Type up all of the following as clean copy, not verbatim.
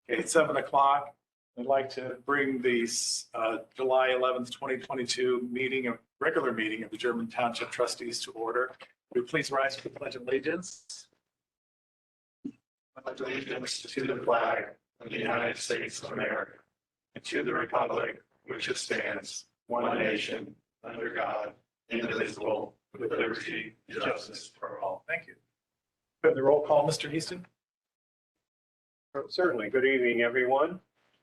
Okay, it's 7 o'clock. I'd like to bring the July 11th, 2022 regular meeting of the German Township Trustees to order. Would you please rise for the Pledge of Allegiance? I pledge allegiance to the flag of the United States of America and to the republic which it stands, one nation, under God, indivisible, with liberty and justice for all. Thank you. The roll call, Mr. Easton. Certainly. Good evening, everyone.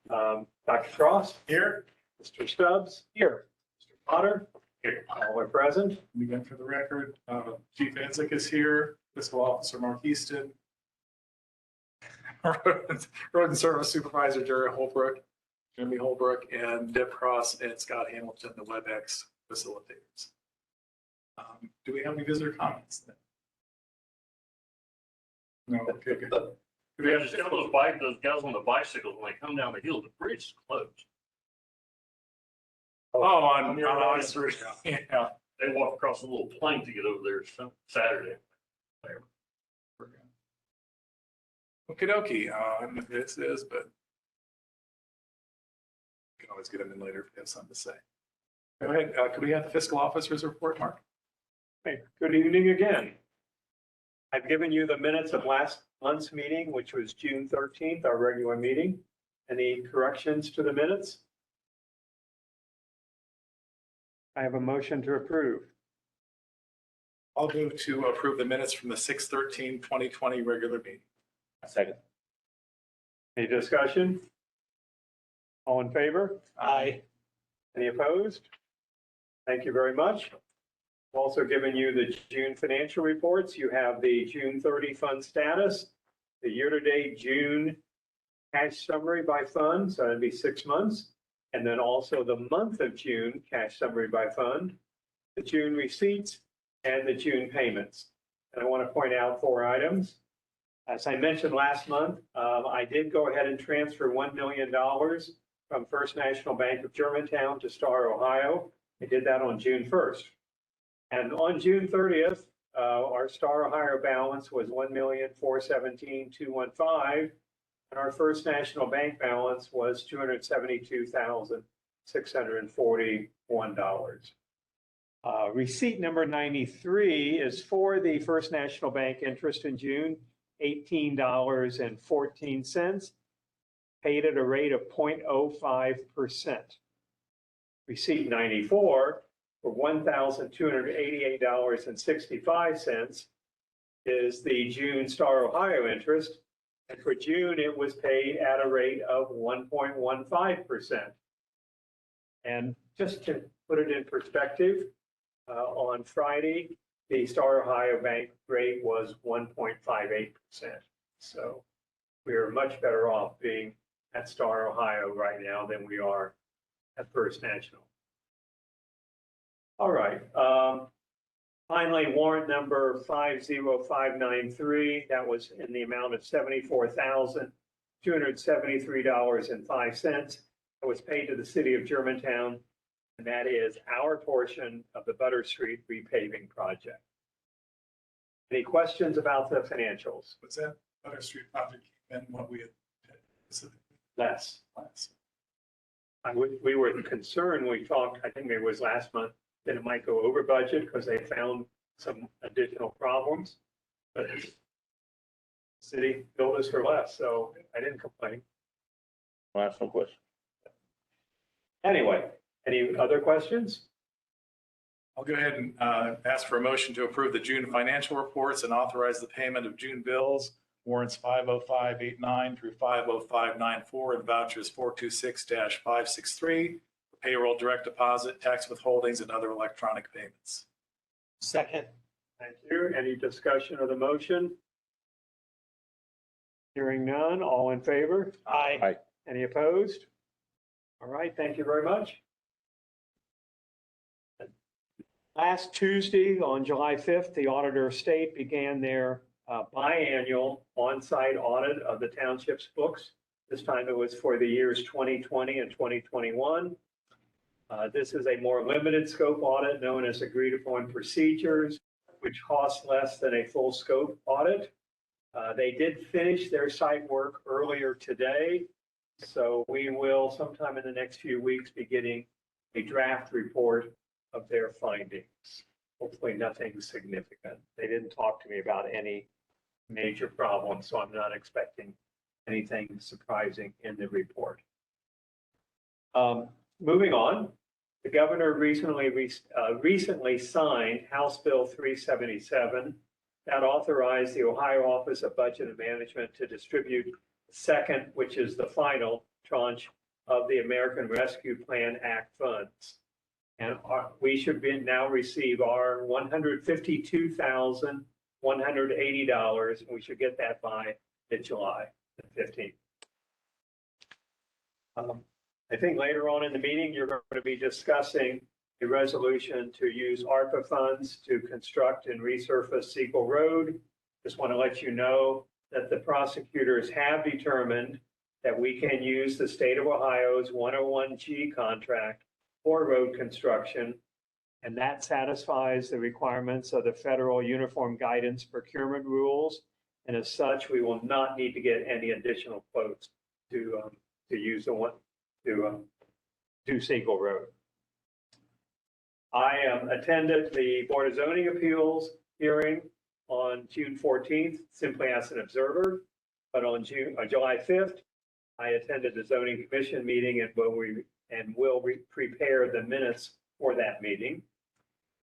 Dr. Frost? Here. Mr. Stubbs? Here. Mr. Potter? Here. All are present. Again, for the record, Chief Enzik is here, Fiscal Officer Mark Easton, Road and Service Supervisor Jeremy Holbrook, and Deb Cross and Scott Hamilton, the WebEx facilitators. Do we have any visitor comments then? No, okay, good. Do we have those guys on the bicycles, when they come down the hill, the bridge is closed. on August 1st. Yeah. They walk across a little plank to get over there Saturday. Okie dokie, I don't know if this is, but we can always get them in later if you have something to say. Go ahead, could we have the fiscal officer's report, Mark? Hey, good evening again. I've given you the minutes of last month's meeting, which was June 13th, our regular meeting. Any corrections to the minutes? I have a motion to approve. I'll move to approve the minutes from the 6/13/2020 regular meeting. Second. Any discussion? All in favor? Aye. Any opposed? Thank you very much. I've also given you the June financial reports. You have the June 30 fund status, the year-to-date June cash summary by fund, so that'd be 6 months. And then also the month of June cash summary by fund, the June receipts, and the June payments. And I want to point out 4 items. As I mentioned last month, I did go ahead and transfer $1 million from First National Bank of Germantown to Star, Ohio. I did that on June 1st. And on June 30th, our Star, Ohio balance was $1,417,215. And our First National Bank balance was $272,641. Receipt number 93 is for the First National Bank interest in June, $18.14, paid at a rate of 0.05%. Receipt 94 for $1,288.65 is the June Star Ohio interest. And for June, it was paid at a rate of 1.15%. And just to put it in perspective, on Friday, the Star Ohio Bank rate was 1.58%. So we are much better off being at Star Ohio right now than we are at First National. All right. Finally, warrant number 50593, that was in the amount of $74,273.05. It was paid to the city of Germantown, and that is our portion of the Butter Street repaving project. Any questions about the financials? Was that Butter Street project and what we had specifically? Less. Last. We were concerned, we talked, I think it was last month, that it might go over budget because they found some additional problems. But the city billed us for less, so I didn't complain. Last no question. Anyway, any other questions? I'll go ahead and ask for a motion to approve the June financial reports and authorize the payment of June bills, warrants 50589 through 50594, and vouchers 426-563, payroll, direct deposit, tax withholdings, and other electronic payments. Second. Thank you. Any discussion of the motion? Hearing none, all in favor? Aye. Aye. Any opposed? All right, thank you very much. Last Tuesday, on July 5th, the Auditor of State began their biannual on-site audit of the township's books. This time it was for the years 2020 and 2021. This is a more limited scope audit known as agreed upon procedures, which costs less than a full scope audit. They did finish their site work earlier today, so we will sometime in the next few weeks be getting a draft report of their findings. Hopefully nothing significant. They didn't talk to me about any major problems, so I'm not expecting anything surprising in the report. Moving on, the governor recently signed House Bill 377 that authorized the Ohio Office of Budget and Management to distribute the second, which is the final tranche of the American Rescue Plan Act funds. And we should now receive our $152,180, and we should get that by mid-July, the 15th. I think later on in the meeting, you're going to be discussing a resolution to use ARPA funds to construct and resurface Siegel Road. Just want to let you know that the prosecutors have determined that we can use the state of Ohio's 101G contract for road construction, and that satisfies the requirements of the federal Uniform Guidance Procurement Rules. And as such, we will not need to get any additional quotes to use the one to do Siegel Road. I attended the Board of Zoning Appeals hearing on June 14th, simply as an observer. But on July 5th, I attended the Zoning Commission meeting and will prepare the minutes for that meeting.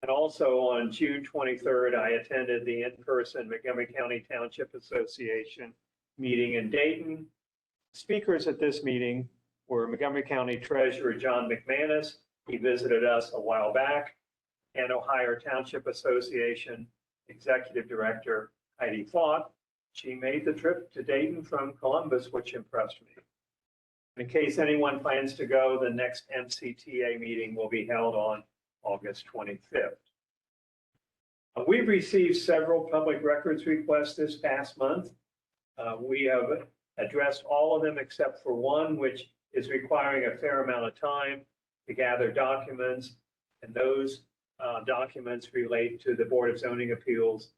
And also on June 23rd, I attended the in-person Montgomery County Township Association meeting in Dayton. Speakers at this meeting were Montgomery County Treasurer John McManus. He visited us a while back, and Ohio Township Association Executive Director Heidi Fought. She made the trip to Dayton from Columbus, which impressed me. In case anyone plans to go, the next MCTA meeting will be held on August 25th. We've received several public records requests this past month. We have addressed all of them except for one, which is requiring a fair amount of time to gather documents, and those documents relate to the Board of Zoning Appeals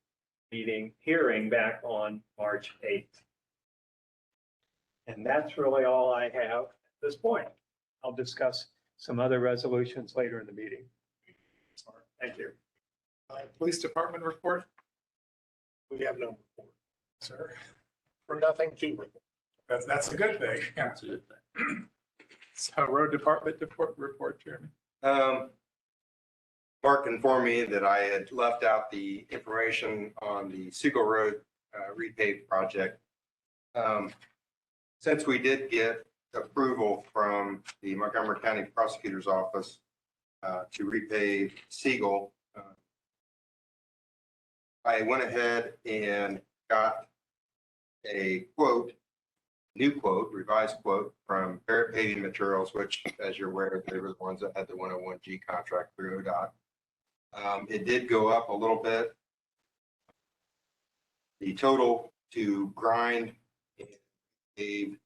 hearing back on March 8th. And that's really all I have at this point. I'll discuss some other resolutions later in the meeting. Thank you. Police Department report? We have no report, sir. For nothing to report. That's a good thing. Yeah. That's a good thing. So Road Department report, Jeremy. Mark informed me that I had left out the information on the Siegel Road repave project. Since we did get approval from the Montgomery County Prosecutor's Office to repave Siegel, I went ahead and got a quote, new quote, revised quote from Barrett Paving Materials, which, as you're aware, they were the ones that had the 101G contract through ODOT. It did go up a little bit. The total to grind and pave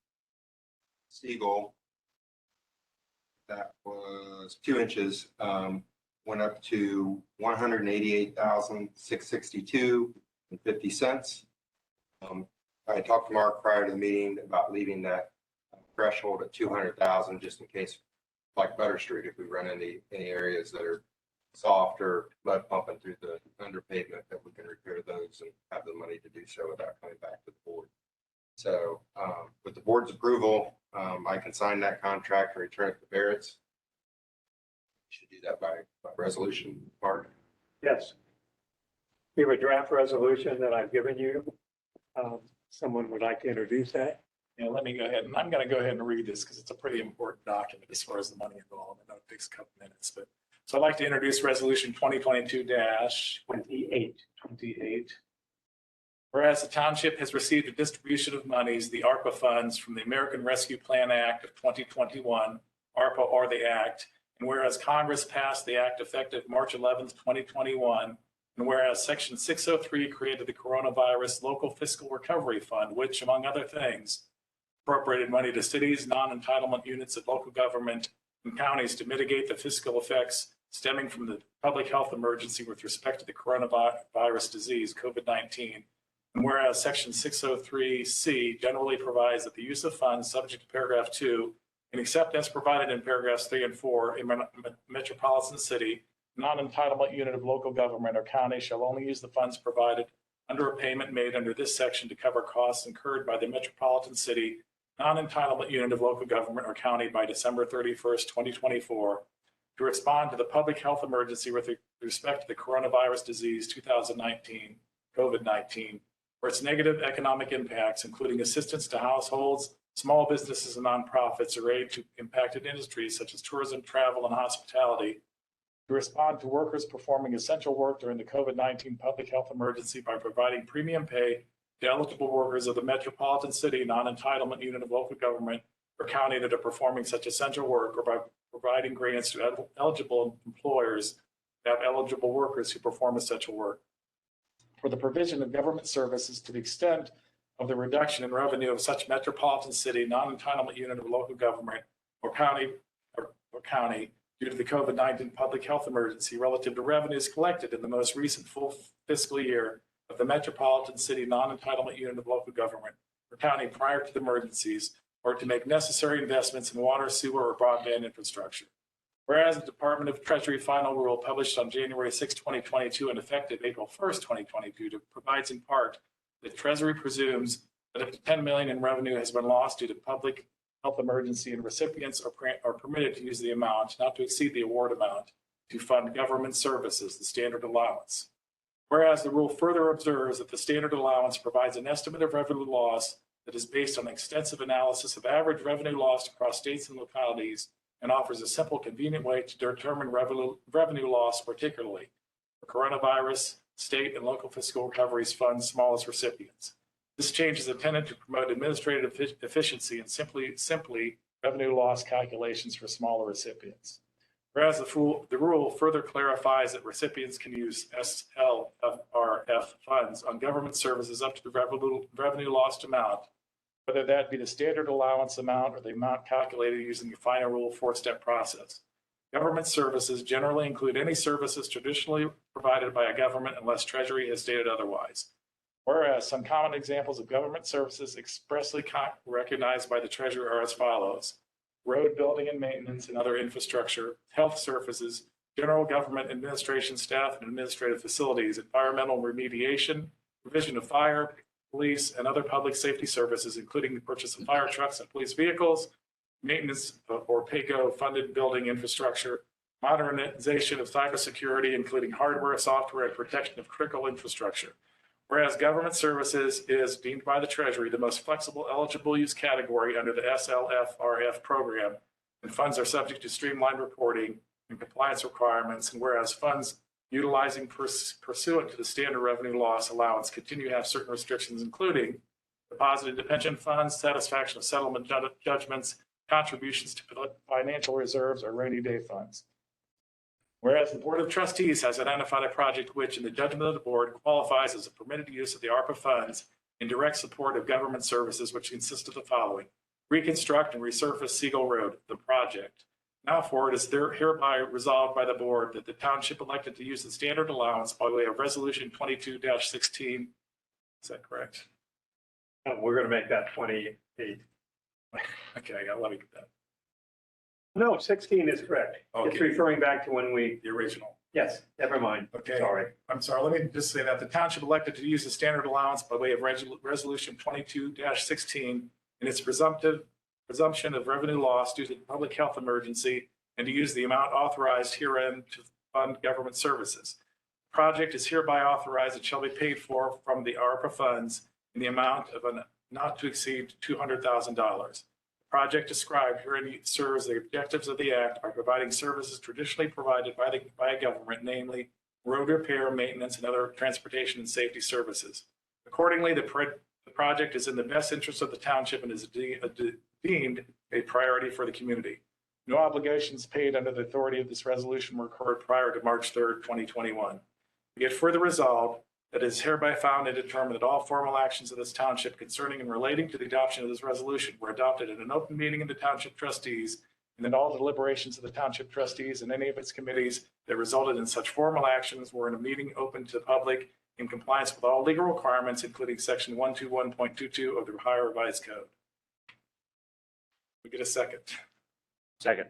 Siegel, that was 2 inches, went up to $188,662.50. I talked to Mark prior to the meeting about leaving that threshold at 200,000 just in case, like Butter Street, if we run into any areas that are soft or mud pumping through the underpavement, that we can repair those and have the money to do so without coming back to the board. So with the board's approval, I can sign that contract and return it to Barrett's. Should do that by resolution, Mark. Yes. We have a draft resolution that I've given you. Someone would like to introduce that? Yeah, let me go ahead, and I'm going to go ahead and read this because it's a pretty important document as far as the money involved. I know it takes a couple minutes, but so I'd like to introduce Resolution 2022-28. Whereas the township has received a distribution of monies, the ARPA funds from the American Rescue Plan Act of 2021, ARPA or the Act, and whereas Congress passed the Act effective March 11th, 2021, and whereas Section 603 created the Coronavirus Local Fiscal Recovery Fund, which, among other things, appropriated money to cities, non-entitlement units of local government, and counties to mitigate the fiscal effects stemming from the public health emergency with respect to the coronavirus disease, COVID-19. And whereas section 603C generally provides that the use of funds subject to paragraph 2 and except as provided in paragraphs 3 and 4, a metropolitan city, non-entitlement unit of local government or county shall only use the funds provided under a payment made under this section to cover costs incurred by the metropolitan city, non-entitlement unit of local government or county by December 31st, 2024, to respond to the public health emergency with respect to the coronavirus disease 2019, COVID-19, or its negative economic impacts, including assistance to households, small businesses and nonprofits, or aid to impacted industries such as tourism, travel, and hospitality, to respond to workers performing essential work during the COVID-19 public health emergency by providing premium pay to eligible workers of the metropolitan city, non-entitlement unit of local government or county that are performing such essential work, or by providing grants to eligible employers to have eligible workers who perform essential work. For the provision of government services to the extent of the reduction in revenue of such metropolitan city, non-entitlement unit of local government or county due to the COVID-19 public health emergency relative to revenues collected in the most recent full fiscal year of the metropolitan city, non-entitlement unit of local government or county prior to the emergencies, or to make necessary investments in water, sewer, or broadband infrastructure. Whereas the Department of Treasury final rule published on January 6, 2022 and effective April 1st, 2022 provides in part that Treasury presumes that up to $10 million in revenue has been lost due to public health emergency and recipients are permitted to use the amount not to exceed the award amount to fund government services, the standard allowance. Whereas the rule further observes that the standard allowance provides an estimate of revenue loss that is based on extensive analysis of average revenue lost across states and localities and offers a simple, convenient way to determine revenue loss, particularly for coronavirus, state and local fiscal recoveries funds smallest recipients. This change is intended to promote administrative efficiency and simply revenue loss calculations for smaller recipients. Whereas the rule further clarifies that recipients can use SLFRF funds on government services up to the revenue lost amount, whether that be the standard allowance amount or the amount calculated using the final rule 4-step process. Government services generally include any services traditionally provided by a government unless Treasury has stated otherwise. Whereas some common examples of government services expressly recognized by the Treasurer are as follows: road building and maintenance and other infrastructure, health services, general government administration staff and administrative facilities, environmental remediation, provision of fire, police, and other public safety services, including the purchase of fire trucks and police vehicles, maintenance or PAYGO funded building infrastructure, modernization of cybersecurity, including hardware, software, and protection of critical infrastructure. Whereas government services is deemed by the Treasury the most flexible eligible use category under the SLFRF program, and funds are subject to streamlined reporting and compliance requirements, and whereas funds utilizing pursuant to the standard revenue loss allowance continue to have certain restrictions, including deposited to pension funds, satisfaction of settlement judgments, contributions to financial reserves, or rainy day funds. Whereas the Board of Trustees has identified a project which, in the judgment of the board, qualifies as a permitted use of the ARPA funds in direct support of government services, which consist of the following: reconstruct and resurface Siegel Road, the project. Now for it is hereby resolved by the board that the township elected to use the standard allowance by way of resolution 22-16. Is that correct? We're going to make that 28. Okay, let me get that. No, 16 is correct. It's Okay. referring back to when we, The original. yes, never mind. Okay. Sorry. I'm sorry, let me just say that the township elected to use the standard allowance by way of resolution 22-16 in its presumption of revenue loss due to the public health emergency, and to use the amount authorized herein to fund government services. The project is hereby authorized and shall be paid for from the ARPA funds in the amount of not to exceed $200,000. Project described herein serves the objectives of the Act by providing services traditionally provided by a government, namely road repair, maintenance, and other transportation and safety services. Accordingly, the project is in the best interest of the township and is deemed a priority for the community. No obligations paid under the authority of this resolution were incurred prior to March 3rd, 2021. Be it further resolved that it is hereby found and determined that all formal actions of this township concerning and relating to the adoption of this resolution were adopted in an open meeting of the township trustees, and that all deliberations of the township trustees and any of its committees that resulted in such formal actions were in a meeting open to the public in compliance with all legal requirements, including section 121.22 of the Ohio Revised Code. We get a second. Second.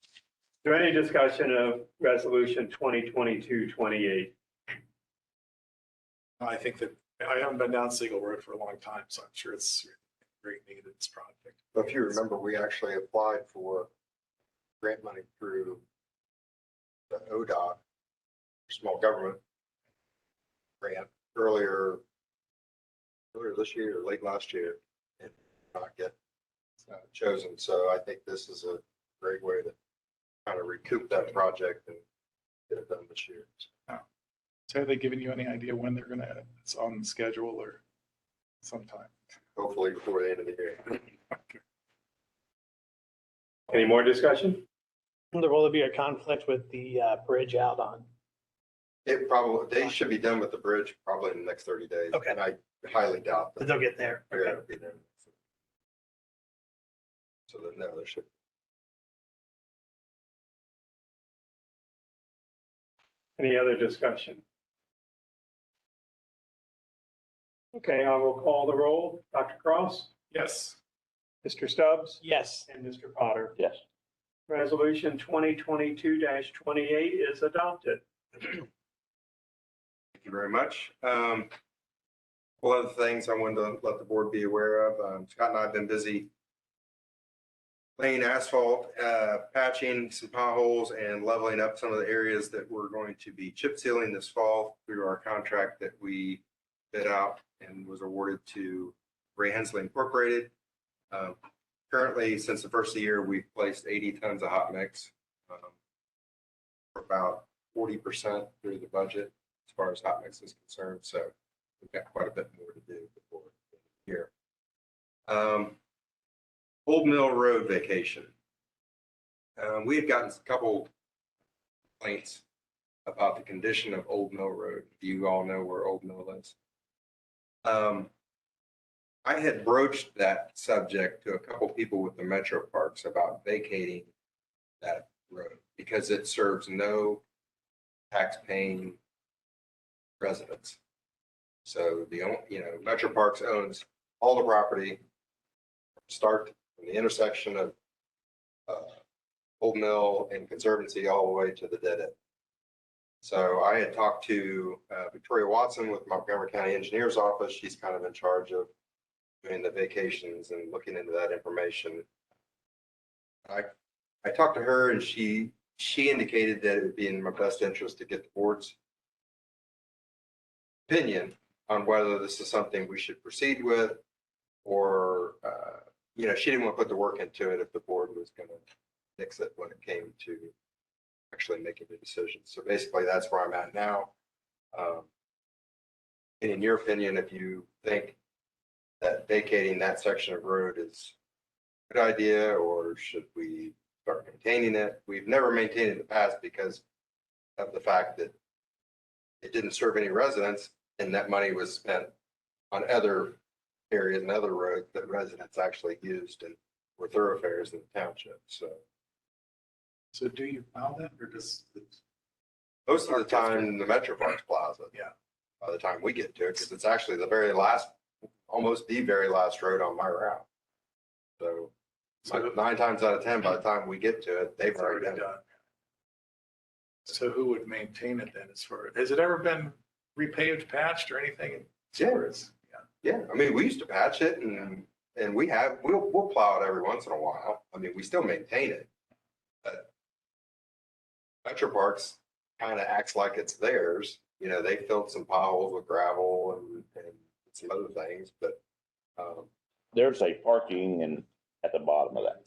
Is there any discussion of resolution 2022-28? I think that I haven't been down Siegel Road for a long time, so I'm sure it's great need of this project. But if you remember, we actually applied for grant money through the ODOT, small government grant earlier this year, or late last year, and not get chosen. So I think this is a great way to kind of recoup that project and get it done this year. So have they given you any idea when they're gonna, it's on the schedule or sometime? Hopefully before the end of the year. Any more discussion? Will there be a conflict with the bridge out on? It probably, they should be done with the bridge probably in the next 30 days. Okay. And I highly doubt that They'll get there. they're Okay. going to be there. So then, no, there should. Any other discussion? Okay, I will call the roll. Dr. Cross, Yes. Mr. Stubbs, Yes. and Mr. Potter. Yes. Resolution 2022-28 is adopted. Thank you very much. One of the things I wanted to let the board be aware of, Scott and I have been busy laying asphalt, patching some potholes and leveling up some of the areas that we're going to be chip sealing this fall through our contract that we bid out and was awarded to Ray Hensley Incorporated. Currently, since the first of the year, we've placed 80 tons of hot mix. We're about 40% through the budget as far as hot mix is concerned. So we've got quite a bit more to do before the year. Old Mill Road vacation. We have gotten a couple complaints about the condition of Old Mill Road. You all know where Old Mill is. I had broached that subject to a couple people with the Metro Parks about vacating that road because it serves no tax-paying residents. So Metro Parks owns all the property, start from the intersection of Old Mill and Conservancy all the way to the dead end. So I had talked to Victoria Watson with Montgomery County Engineer's Office. She's kind of in charge of doing the vacations and looking into that information. I talked to her and she indicated that it would be in my best interest to get the board's opinion on whether this is something we should proceed with or, she didn't want to put the work into it if the board was going to fix it when it came to actually making the decision. So basically that's where I'm at now. And in your opinion, if you think that vacating that section of road is a good idea, or should we start maintaining it? We've never maintained it in the past because of the fact that it didn't serve any residents and that money was spent on other areas and other roads that residents actually used and were thoroughfares in the township. So do you plow that or does? Most of the time, the Metro Parks Plaza. Yeah. By the time we get to it, because it's actually the very last, almost the very last road on my route. So 9 times out of 10, by the time we get to it, they've It's already already done it. done. So who would maintain it then as far, has it ever been repaved, patched or anything? Yeah. Yeah. Yeah, I mean, we used to patch it and we'll plow it every once in a while. I mean, we still maintain it. But Metro Parks kind of acts like it's theirs. They filled some potholes with gravel and some other things, but There's a parking and at the bottom of that,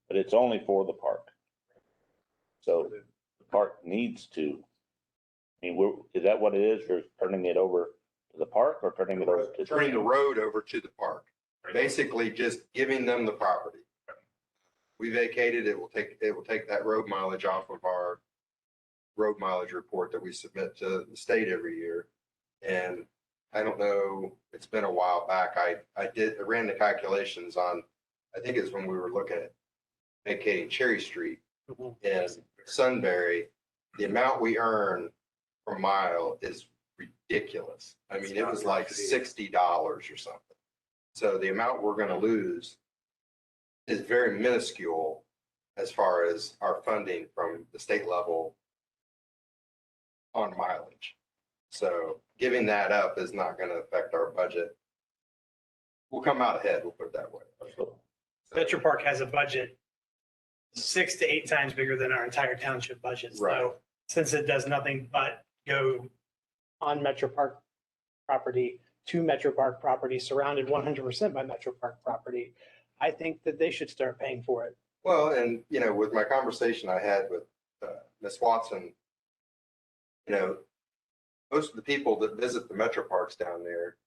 but it's only for the park. So the park needs to, is that what it is? You're turning it over to the park or turning it over to? turning the road over to the park, basically just giving them the property. We vacated, it will take that road mileage off of our road mileage report that we submit to the state every year. And I don't know, it's been a while back. I ran the calculations on, I think it's when we were looking at vacating Cherry Street in Sunbury. The amount we earn per mile is ridiculous. I mean, It's it not was like right. $60 or something. So the amount we're gonna lose is very minuscule as far as our funding from the state level on mileage. So giving that up is not gonna affect our budget. We'll come out ahead, we'll put it that way. So, Metro Park has a budget 6 to 8 times bigger than our entire township budget. Right. So since it does nothing but go on Metro Park property to Metro Park property, surrounded 100% by Metro Park property, I think that they should start paying for it. Well, and you know, with my conversation I had with Ms. Watson, you know, most of the people that visit the Metro Parks down there,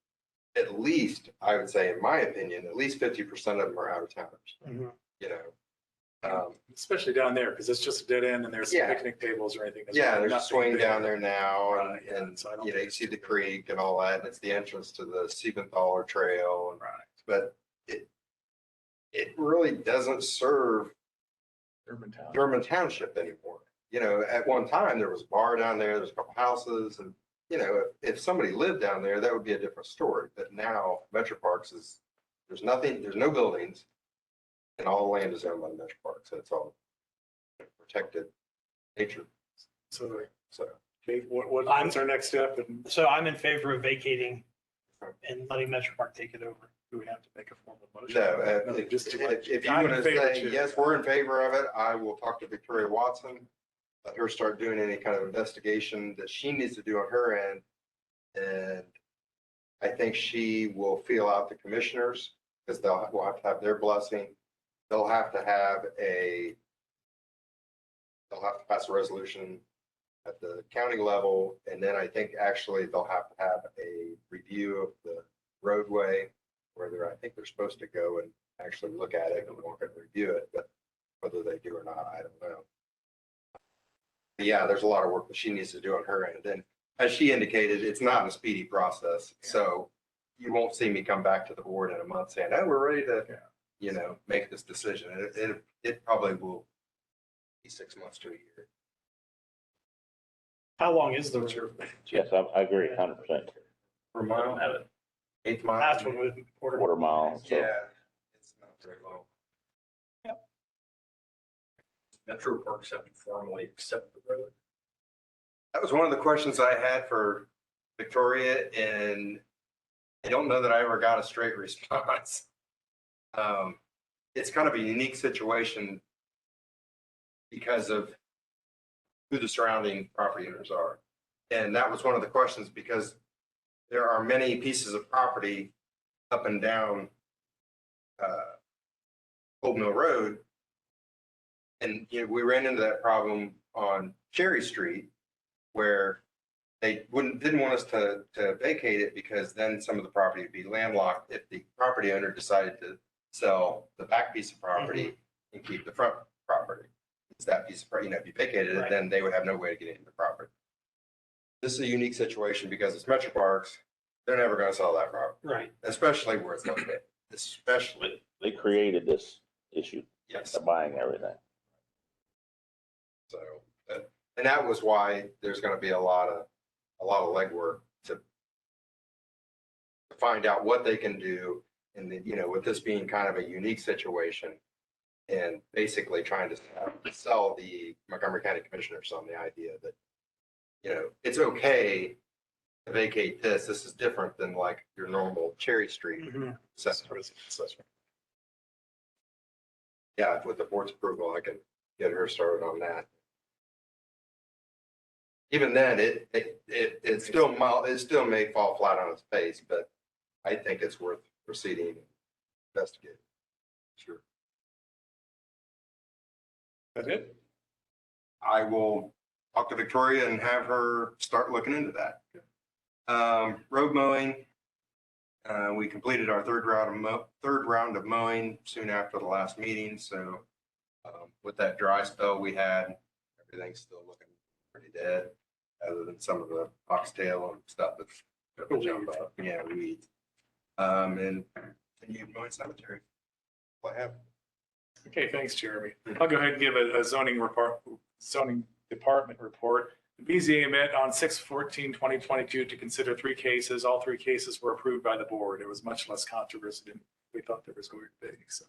at least, I would say, in my opinion, at least 50% of them are out of towners, Mhm. you know. Especially down there, because it's just a dead end and there's Yeah. picnic tables or anything. Yeah, there's a Nothing swing there. down there now Right, yeah, and, so I don't you know, you think see it's- the creek and all that, and it's the entrance to the Siebenthaler Trail. And Right. But it really doesn't serve Germantown. German Township anymore. You know, at one time, there was a bar down there, there's a couple houses, and, you know, if somebody lived down there, that would be a different story. But now Metro Parks is, there's nothing, there's no buildings, and all the land is owned by the Metro Parks, so it's all protected nature, So, so. okay, what's our next step? And So I'm in favor of vacating and letting Metro Park take it over. do we have to make a formal motion? No, Nothing, just to if you I'm want in to favor say, too. yes, we're in favor of it, I will talk to Victoria Watson. Let her start doing any kind of investigation that she needs to do on her end. And I think she will feel out the commissioners because will have to have their blessing. They'll have to pass a resolution at the county level. And then I think actually they'll have to have a review of the roadway where I think they're supposed to go and actually look at it and walk and review it, but whether they do or not, I don't know. But yeah, there's a lot of work that she needs to do on her end. And as she indicated, it's not a speedy process. So you won't see me come back to the board in a month saying, oh, we're ready to, you know, make this decision. It probably will be 6 months to a year. How long is the What's road? your- yes, I agree 100%. Per mile, Have it. 8 miles. Last one was Quarter mile. So Yeah, it's not very long. Metro Parks have to formally accept the road. That was one of the questions I had for Victoria, and I don't know that I ever got a straight response. It's kind of a unique situation because of who the surrounding property owners are. And that was one of the questions because there are many pieces of property up and down Old Mill Road. And, you know, we ran into that problem on Cherry Street where they didn't want us to vacate it because then some of the property would be landlocked if the property owner decided to sell the back piece of property and keep the front property. It's that piece of, you know, if you vacated it, Right. then they would have no way to get into the property. This is a unique situation because it's Metro Parks. They're never going to sell that property, Right. especially where it's located, especially, they created this issue yes. of buying everything. So, and that was why there's going to be a lot of legwork to find out what they can do. And then, you know, with this being kind of a unique situation and basically trying to sell the Montgomery County Commissioners on the idea that, you know, it's okay to vacate this. This is different than like your normal Cherry Street. Mhm. assessment. Yeah, with the board's approval, I can get her started on that. Even then, it still may fall flat on its face, but I think it's worth proceeding, and investigating. Sure. That's it? I will talk to Victoria and have her start looking into that. Road mowing, we completed our third round of mowing soon after the last meeting. So with that dry spell we had, everything's still looking pretty dead, other than some of the oxtail and stuff that's gonna jump up. Yeah, weeds. And you mowing cemetery. What happened? Okay, thanks, Jeremy. I'll go ahead and give a zoning department report. The BZA met on 6/14/2022 to consider 3 cases. All 3 cases were approved by the board. It was much less controversial than we thought there was going to be. So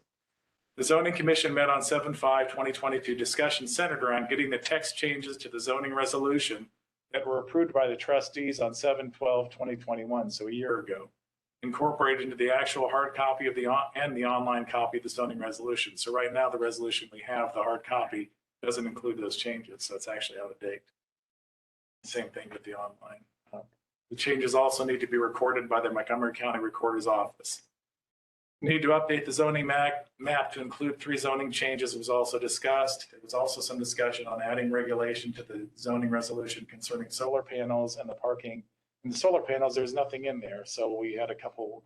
the zoning commission met on 7/5/2022. Discussion centered around getting the text changes to the zoning resolution that were approved by the trustees on 7/12/2021, so a year ago, incorporated into the actual hard copy of the online copy of the zoning resolution. So right now, the resolution we have, the hard copy, doesn't include those changes, so it's actually out of date. Same thing with the online. The changes also need to be recorded by the Montgomery County Recorder's Office. Need to update the zoning map to include 3 zoning changes was also discussed. There was also some discussion on adding regulation to the zoning resolution concerning solar panels and the parking. In the solar panels, there's nothing in there. So we had a couple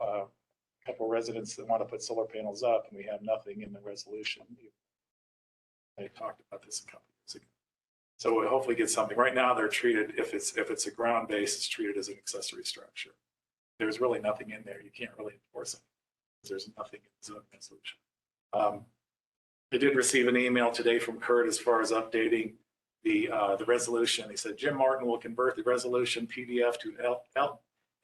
residents that want to put solar panels up, and we have nothing in the resolution. I talked about this a couple years ago. So we'll hopefully get something. Right now, they're treated, if it's a ground base, it's treated as an accessory structure. There's really nothing in there. You can't really enforce it. There's nothing in the zoning resolution. I did receive an email today from Kurt as far as updating the resolution. He said Jim Martin will convert the resolution PDF to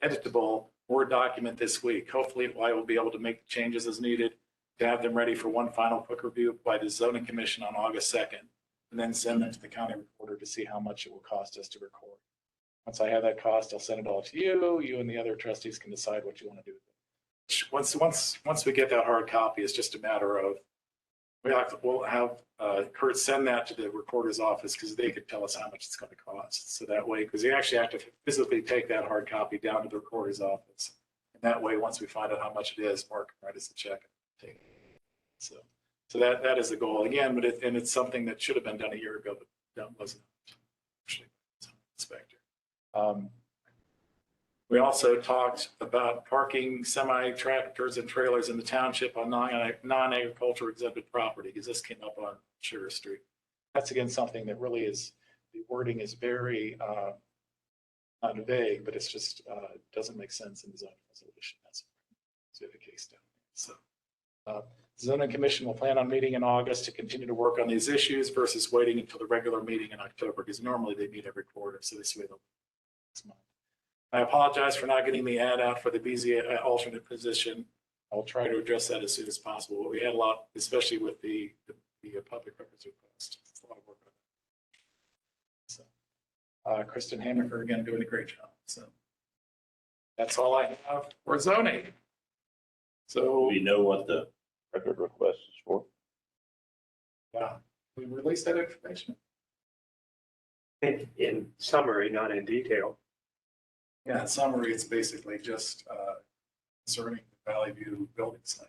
editable Word document this week. Hopefully, I will be able to make the changes as needed to have them ready for one final quick review by the zoning commission on August 2nd, and then send them to the county recorder to see how much it will cost us to record. Once I have that cost, I'll send it all to you. You and the other trustees can decide what you want to do with it. Once we get that hard copy, it's just a matter of we'll have Kurt send that to the recorder's office because they could tell us how much it's going to cost. So that way, because you actually have to physically take that hard copy down to the recorder's office. And that way, once we find out how much it is, Mark can write us a check and take it. So that is the goal again, but it's something that should have been done a year ago, but that wasn't actually inspector. We also talked about parking semi-tractors and trailers in the township on non-agricultural exempted property, because this came up on Sugar Street. That's again something that really is, the wording is very not vague, but it's just doesn't make sense in the zoning resolution. That's the case down there. So zoning commission will plan on meeting in August to continue to work on these issues versus waiting until the regular meeting in October, because normally they meet every quarter. So this way they'll next month. I apologize for not getting the ad out for the BZA alternate position. I'll try to address that as soon as possible. We had a lot, especially with the public records request. It's a lot of work on that. So, Kristen Hamaker again doing a great job. So that's all I have for zoning. So We know what the record request is for. yeah, we released that information. In summary, not in detail. Yeah, in summary, it's basically just concerning the Valley View building site.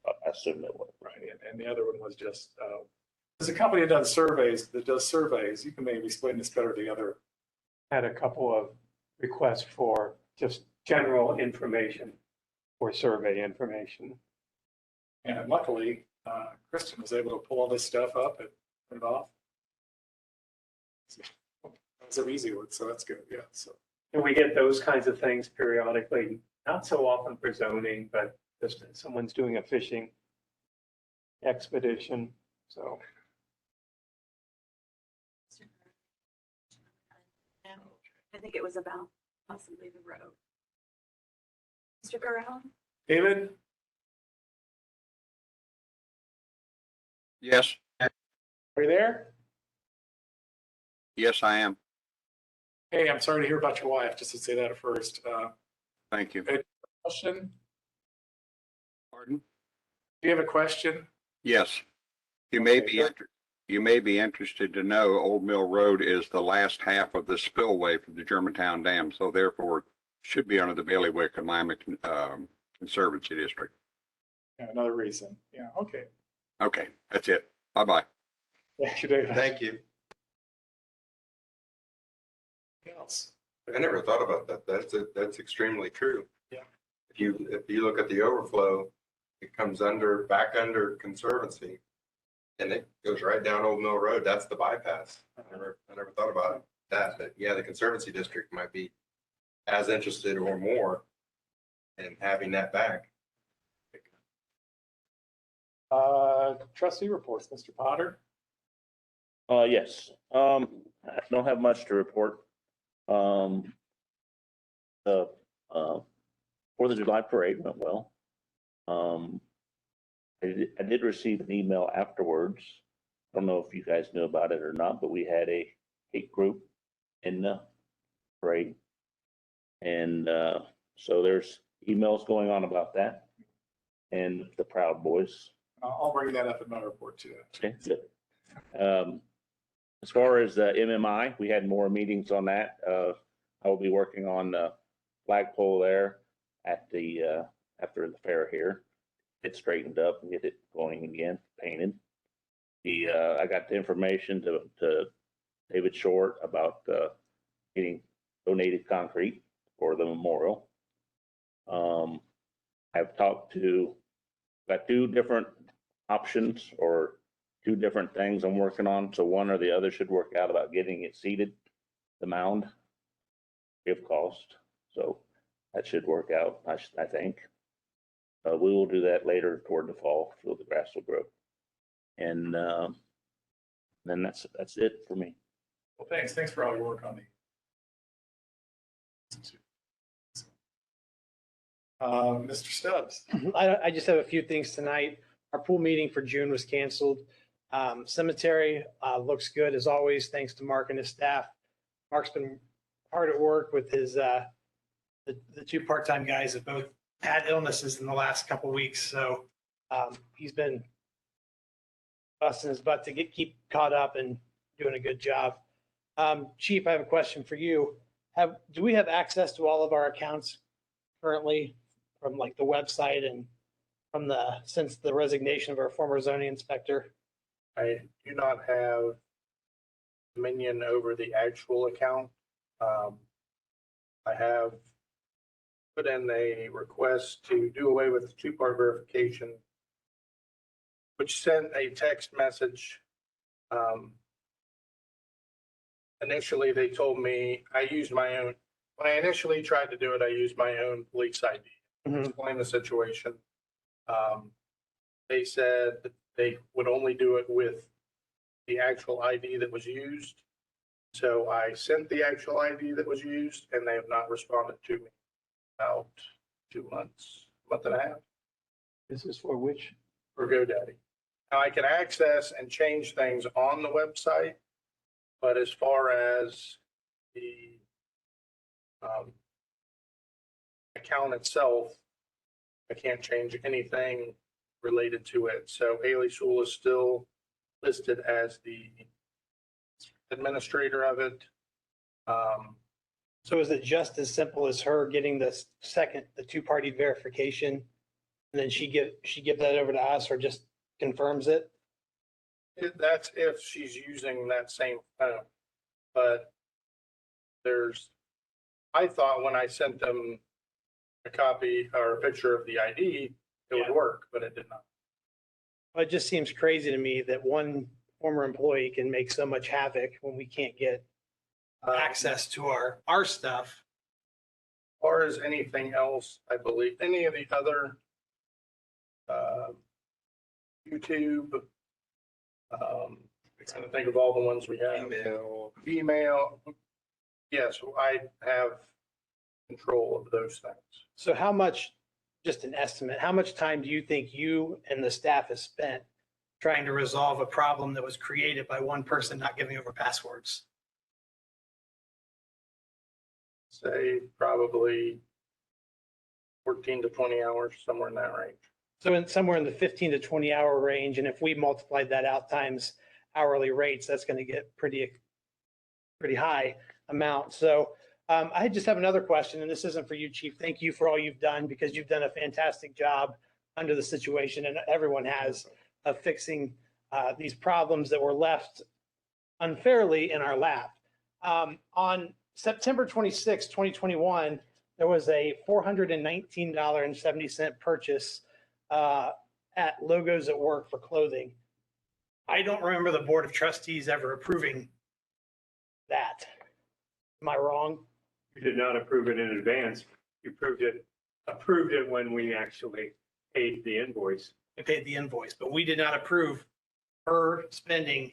I assume it was. Right, and the other one was just, there's a company that does surveys. You can maybe explain this better to the other. Had a couple of requests for just general information or survey information. And luckily, Kristen was able to pull all this stuff up and print it off. So, that was an easy one, so that's good, yeah, so. And we get those kinds of things periodically, not so often for zoning, but just if someone's doing a fishing expedition, so. I think it was about possibly the road. Mr. Corral? David? Yes, Are you there? yes, I am. Hey, I'm sorry to hear about your wife, just to say that first. Thank you. Question? Pardon? Do you have a question? Yes. You Okay, may be interested to know Old Mill Road is the last half of the spillway from the Germantown Dam, so therefore should be under the bailiwick of Miami Conservancy District. Yeah, another reason. Yeah, okay. Okay, that's it. Bye-bye. Thank you, David. Thank you. Anything else? I never thought about that. That's extremely true. Yeah. If you look at the overflow, it comes back under Conservancy, and it goes right down Old Mill Road. That's the bypass. I never thought about that, but yeah, the Conservancy District might be as interested or more in having that back. Trustee reports, Mr. Potter. Yes, I don't have much to report. The, Fourth of July parade went well. I did receive an email afterwards. I don't know if you guys knew about it or not, but we had a hate group in the parade. And, so there's emails going on about that and the Proud Boys. I'll bring that up in my report too. Okay, good. As far as the MMI, we had more meetings on that. I will be working on the flagpole there at the, after the fair here. Get straightened up and get it going again, painted. I got the information to David Short about, getting donated concrete for the memorial. I've got two different options or two different things I'm working on. So one or the other should work out about getting it seeded, the mound, if cost. So that should work out, I think. We will do that later toward the fall, so the grass will grow. And then that's it for me. Well, thanks for all your work on the. Mr. Stubbs. I just have a few things tonight. Our pool meeting for June was canceled. Cemetery looks good as always, thanks to Mark and his staff. Mark's been hard at work with his, the two part-time guys that both had illnesses in the last couple weeks. So he's been busting his butt to keep caught up and doing a good job. Chief, I have a question for you. Do we have access to all of our accounts currently from like the website and from since the resignation of our former zoning inspector? I do not have dominion over the actual account. I have put in a request to do away with the two-part verification, which sent a text message. Initially, they told me I used my own, when I initially tried to do it, I used my own police ID. Explain the situation. They said that they would only do it with the actual ID that was used. So I sent the actual ID that was used and they have not responded to me about 2 months, month and a half. This is for which? For GoDaddy. Now I can access and change things on the website, but as far as the account itself, I can't change anything related to it. So Haley Sewell is still listed as the administrator of it. So is it just as simple as her getting the two-party verification, and then she gives that over to us or just confirms it? That's if she's using that same phone. But I thought when I sent them a copy or a picture of the ID, it would work, but it did not. It just seems crazy to me that one former employee can make so much havoc when we can't get access to our stuff. As far as anything else, I believe any of the other YouTube, I'm trying to think of all the ones we have. Email. Yes, I have control of those things. So how much, just an estimate, how much time do you think you and the staff has spent trying to resolve a problem that was created by one person not giving over passwords? Say probably 14 to 20 hours, somewhere in that range. So somewhere in the 15 to 20 hour range. And if we multiplied that out times hourly rates, that's going to get pretty high amount. So I just have another question, and this isn't for you, Chief. Thank you for all you've done, because you've done a fantastic job under the situation, and everyone has, of fixing these problems that were left unfairly in our lap. On September 26, 2021, there was a $419.70 purchase at Logos at Work for clothing. I don't remember the Board of Trustees ever approving that. Am I wrong? You did not approve it in advance. You approved it when we actually paid the invoice. We paid the invoice, but we did not approve her spending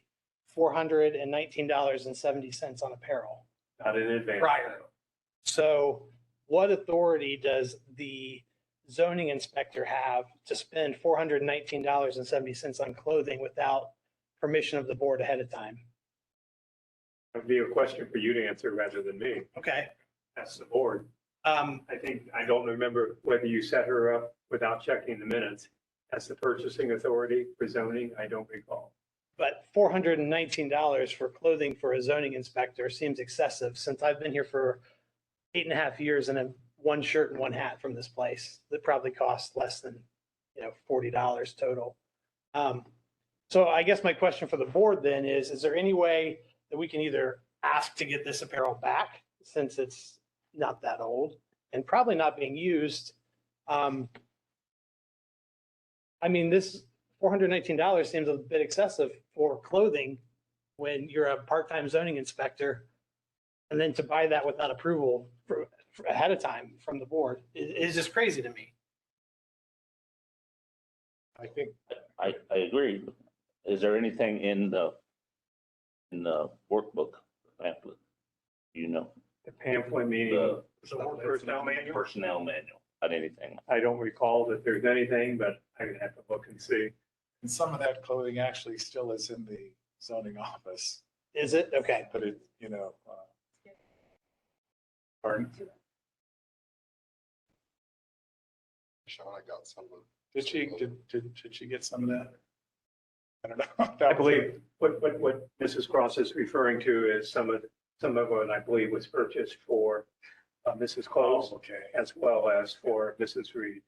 $419.70 on apparel. Not in advance. Prior. So what authority does the zoning inspector have to spend $419.70 on clothing without permission of the board ahead of time? That'd be a question for you to answer rather than me. Okay. That's the board. I don't remember whether you set her up without checking the minutes as the purchasing authority for zoning. I don't recall. But $419 for clothing for a zoning inspector seems excessive since I've been here for 8.5 years and I'm one shirt and one hat from this place. That probably costs less than, $40 total. So I guess my question for the board then is there any way that we can either ask to get this apparel back since it's not that old and probably not being used? This $419 seems a bit excessive for clothing when you're a part-time zoning inspector. And then to buy that without approval for ahead of time from the board is just crazy to me. I think I agree. Is there anything in the workbook pamphlet? The pamphlet meaning The personnel manual? personnel manual, not anything. I don't recall that there's anything, but I would have to look and see. and some of that clothing actually still is in the zoning office, Is it? Okay. but pardon? Sean, I got some of Did she get some of that? I don't know. I believe what Mrs. Cross is referring to is some of what I believe was purchased for Mrs. Close Okay, as well as for Mrs. Reed.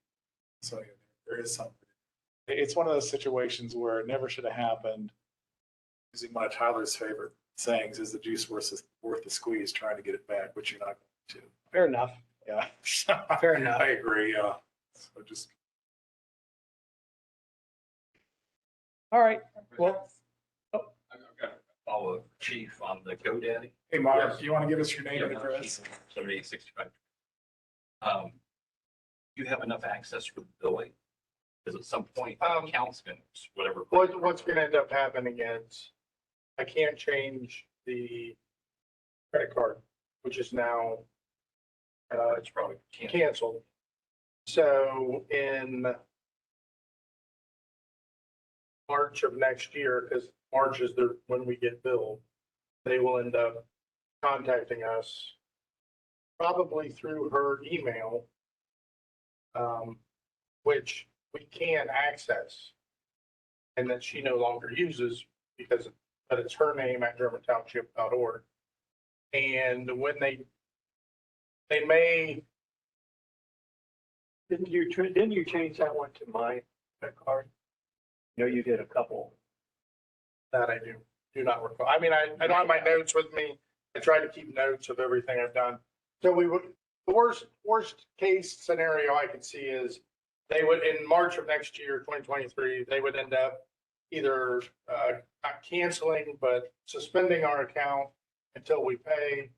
so yeah, there is something. It's one of those situations where it never should have happened. Using one of Tyler's favorite sayings, is the juice worth the squeeze, trying to get it back, which you're not going to. Fair enough. Yeah. Fair enough. I agree, yeah. So just. All right. Well, I've got to follow chief on the GoDaddy. Hey, Mark, Yes. do you want to give us your name and address? 7865. You have enough access for the billing? Because at some point, the account's going to, whatever. What's gonna end up happening is I can't change the credit card, which is now It's probably canceled. canceled. So in March of next year, because March is when we get billed, they will end up contacting us probably through her email, which we can access and that she no longer uses but it's her name at germantownship.org. And when they may, Didn't you change that one to my credit card? No, you did a couple. that I do not recall. I mean, I don't have my notes with me. I try to keep notes of everything I've done. So the worst case scenario I could see is they would, in March of next year, 2023, they would end up either not canceling, but suspending our account until we pay,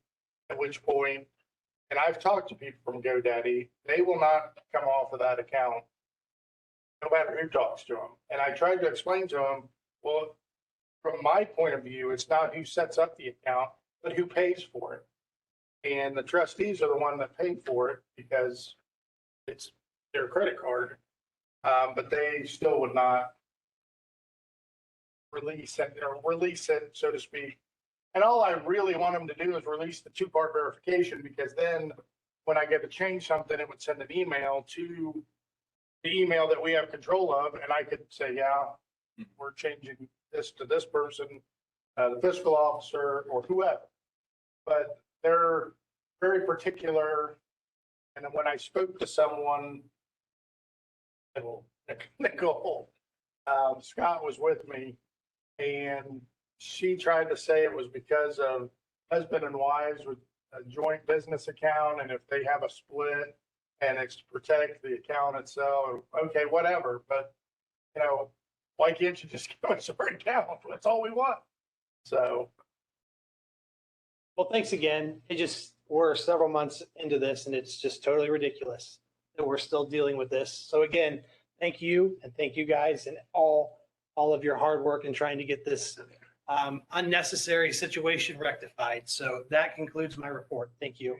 at which point, and I've talked to people from GoDaddy, they will not come off of that account no matter who talks to them. And I tried to explain to them, well, from my point of view, it's not who sets up the account, but who pays for it. And the trustees are the one that pay for it because it's their credit card. But they still would not release it, so to speak. And all I really want them to do is release the two-part verification, because then when I get to change something, it would send an email to the email that we have control of, and I could say, yeah, we're changing this to this person, the fiscal officer or whoever. But they're very particular. And then when I spoke to someone, Nicole, Scott was with me, and she tried to say it was because of husband and wives with a joint business account, and if they have a split and it's to protect the account itself, okay, whatever, but why can't you just give us our account? That's all we want. So, well, thanks again. We're several months into this and it's just totally ridiculous that we're still dealing with this. So again, thank you and thank you guys and all of your hard work in trying to get this unnecessary situation rectified. So that concludes my report. Thank you.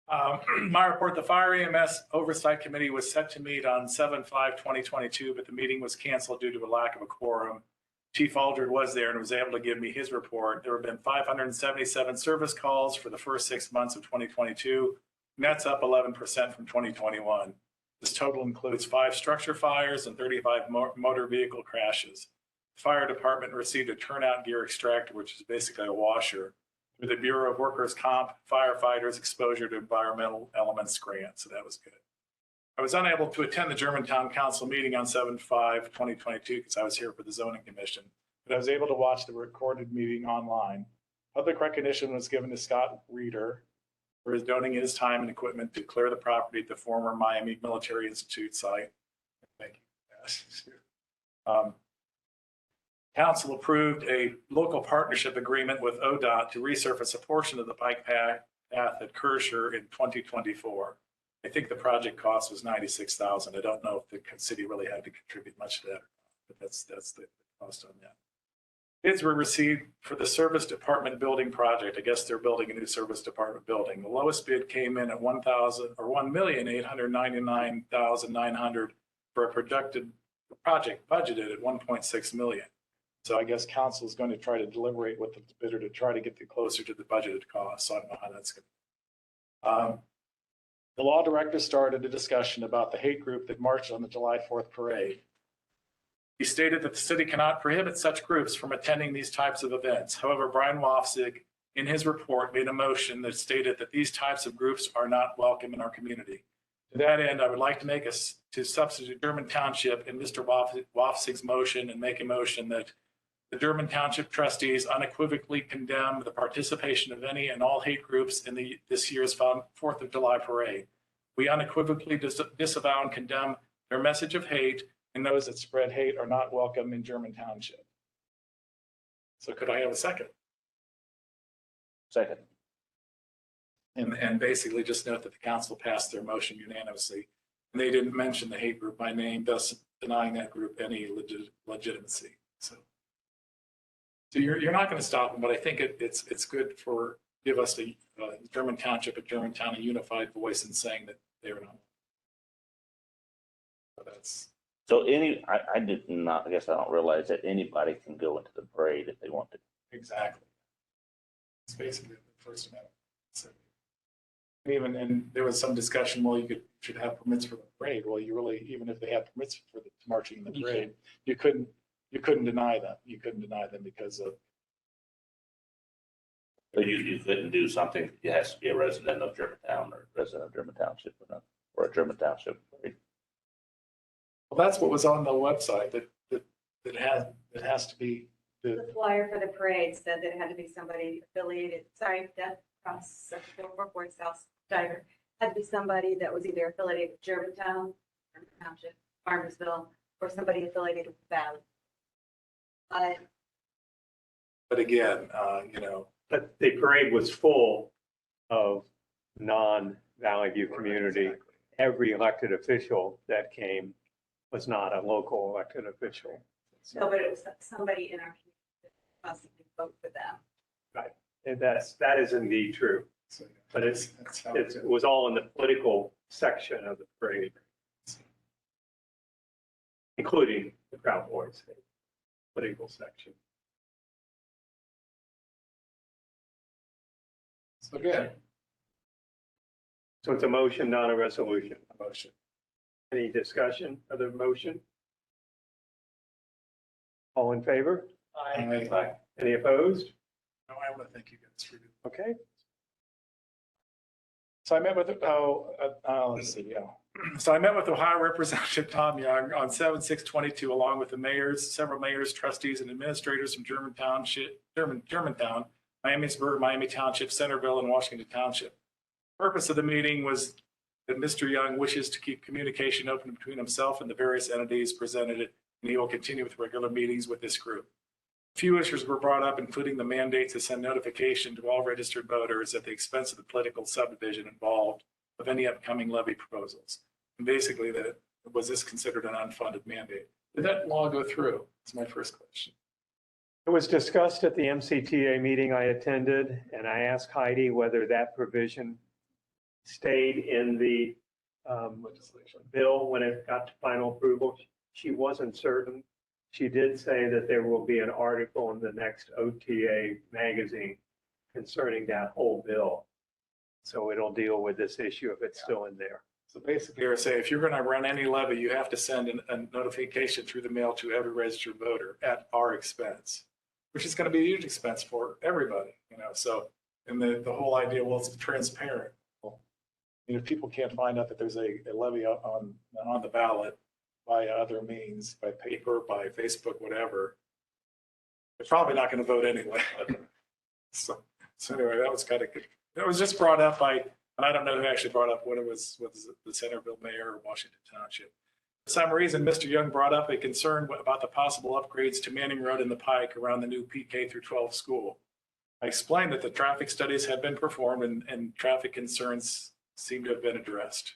My report, the Fire EMS Oversight Committee was set to meet on 7/5/2022, but the meeting was canceled due to a lack of a quorum. Chief Aldred was there and was able to give me his report. There have been 577 service calls for the first 6 months of 2022, and that's up 11% from 2021. This total includes 5 structure fires and 35 motor vehicle crashes. The fire department received a turnout gear extractor, which is basically a washer, through the Bureau of Workers' Comp Firefighters Exposure to Environmental Elements grant, so that was good. I was unable to attend the Germantown Council meeting on 7/5/2022 because I was here for the zoning commission, but I was able to watch the recorded meeting online. Public recognition was given to Scott Reeder for his donating his time and equipment to clear the property at the former Miami Military Institute site. Thank you. Council approved a local partnership agreement with ODOT to resurface a portion of the bike path at Kersher in 2024. I think the project cost was $96,000. I don't know if the city really had to contribute much to that, but that's the cost on that. Bids were received for the service department building project. I guess they're building a new service department building. The lowest bid came in at $1,899,900 for a project budgeted at $1.6 million. So I guess council is going to try to deliberate with the bidder to try to get closer to the budgeted cost. So I don't know how that's going to. The law director started a discussion about the hate group that marched on the July 4th parade. He stated that the city cannot prohibit such groups from attending these types of events. However, Brian Wofsig, in his report, made a motion that stated that these types of groups are not welcome in our community. To that end, I would like to substitute German Township in Mr. Wofsig's motion and make a motion that the German Township trustees unequivocally condemn the participation of any and all hate groups in this year's 4th of July parade. We unequivocally disavow and condemn their message of hate, and those that spread hate are not welcome in German Township. So could I have a second? Second. And basically just note that the council passed their motion unanimously. And they didn't mention the hate group by name, thus denying that group any legitimacy. So you're not going to stop them, but I think it's good for give us the German Township at Germantown a unified voice in saying that they're not. So that's. So I did not, I guess I don't realize that anybody can go into the parade if they want to. Exactly. It's basically the First Amendment. So, and there was some discussion, well, should have permits for the parade. Well, you really, even if they have permits for the marching in the parade, you couldn't deny them. You couldn't deny them because of. So you couldn't do something, it has to be a resident of Germantown or resident of German Township or a German Township parade. Well, that's what was on the website that has to be. The flyer for the parade said that it had to be somebody affiliated, Death Cross, 444 South Diver. Had to be somebody that was either affiliated with Germantown, German Township, Farmersville, or somebody affiliated with Valley. But again, But the parade was full of non-Valley View community. Exactly. Every elected official that came was not a local elected official. No, but it was somebody in our community that possibly vote for them. And that is indeed true. So, But that's how It was all in the political section of the parade, including the Proud Boys political section. So good. So it's a motion, not a resolution. A motion. Any discussion of the motion? All in favor? Aye. Any opposed? No, I want to thank you guys for doing. Okay. So I met with, let's see, yeah. So I met with Ohio Representative Tom Young on 7/6/22, along with the mayors, several mayors, trustees, and administrators from Germantown, Miamisburg, Miami Township, Centerville, and Washington Township. The purpose of the meeting was that Mr. Young wishes to keep communication open between himself and the various entities presented, and he will continue with regular meetings with this group. A few issues were brought up, including the mandate to send notification to all registered voters at the expense of the political subdivision involved of any upcoming levy proposals. And basically, was this considered an unfunded mandate? Did that law go through? That's my first question. It was discussed at the MCTA meeting I attended, and I asked Heidi whether that provision stayed in the Legislation. bill when it got to final approval. She wasn't certain. She did say that there will be an article in the next OTA magazine concerning that whole bill. So it'll deal with this issue if it's still in there. So basically, you're saying if you're going to run any levy, you have to send a notification through the mail to every registered voter at our expense, which is going to be a huge expense for everybody, you know, so, and the whole idea, well, it's transparent. Well, you know, people can't find out that there's a levy on the ballot by other means, by paper, by Facebook, whatever. They're probably not going to vote anyway. So anyway, that was kind of good. It was just brought up by, and I don't know who actually brought up when it was the Centerville mayor of Washington Township. For some reason, Mr. Young brought up a concern about the possible upgrades to Manning Road and the Pike around the new PK through 12 school. I explained that the traffic studies had been performed and traffic concerns seem to have been addressed.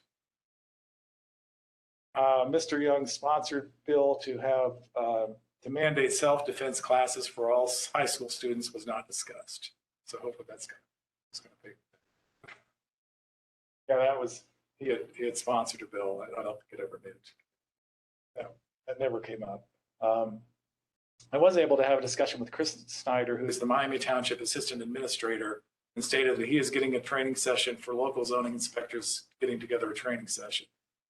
Mr. Young sponsored bill to have to mandate self-defense classes for all high school students was not discussed. So hopefully that's going to be. Yeah, that was, he had sponsored a bill. I don't think it ever made it. No, that never came up. I was able to have a discussion with Chris Snyder, who's the Miami Township Assistant Administrator, and stated that he is getting a training session for local zoning inspectors, getting together a training session.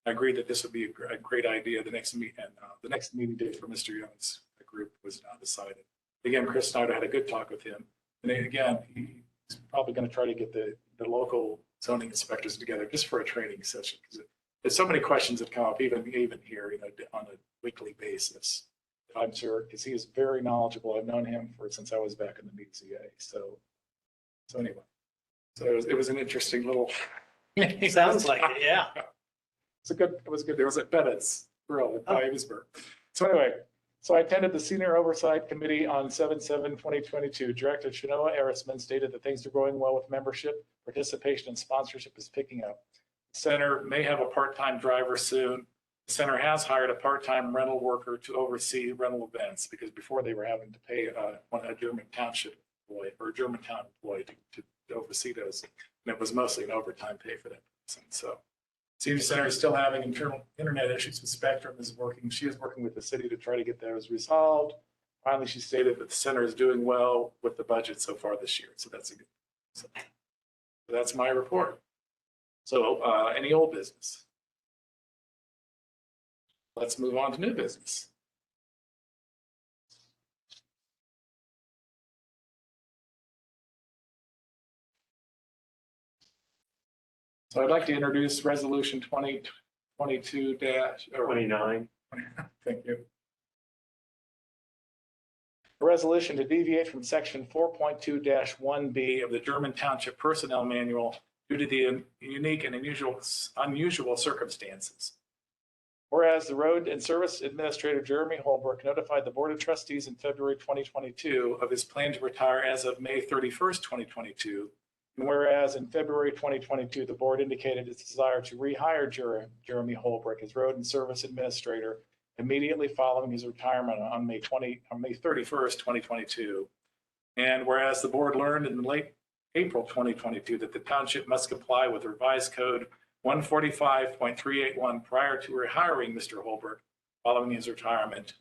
I agreed that this would be a great idea. The next meeting date for Mr. Young's group was not decided. Again, Chris Snyder had a good talk with him. And then again, he's probably going to try to get the local zoning inspectors together just for a training session, because there's so many questions that come up, even here, you know, on a weekly basis. I'm sure, because he is very knowledgeable. I've known him since I was back in the BZA. So anyway, so it was an interesting little. Sounds like it, yeah. It was good. There was a Bennett's Grill in Williamsburg. So anyway, so I attended the Senior Oversight Committee on 7/7/2022. Director Shanoa Erisman stated that things are going well with membership, participation, and sponsorship is picking up. The center may have a part-time driver soon. The center has hired a part-time rental worker to oversee rental events, because before they were having to pay a German Township employee or a Germantown employee to oversee those. And it was mostly an overtime pay for that person. So Senior Center is still having internal internet issues with Spectrum. She is working with the city to try to get those resolved. Finally, she stated that the center is doing well with the budget so far this year. So that's a good. So that's my report. So any old business? Let's move on to new business. So I'd like to introduce Resolution 2022-29. Thank you. A resolution to deviate from Section 4.2-1B of the German Township Personnel Manual due to the unique and unusual circumstances. Whereas the Road and Service Administrator Jeremy Holbrook notified the Board of Trustees in February 2022 of his plan to retire as of May 31st, 2022. And whereas in February 2022, the board indicated its desire to rehire Jeremy Holbrook as Road and Service Administrator immediately following his retirement on May 31st, 2022. And whereas the board learned in late April 2022 that the township must comply with revised code 145.381 prior to rehiring Mr. Holbrook following his retirement.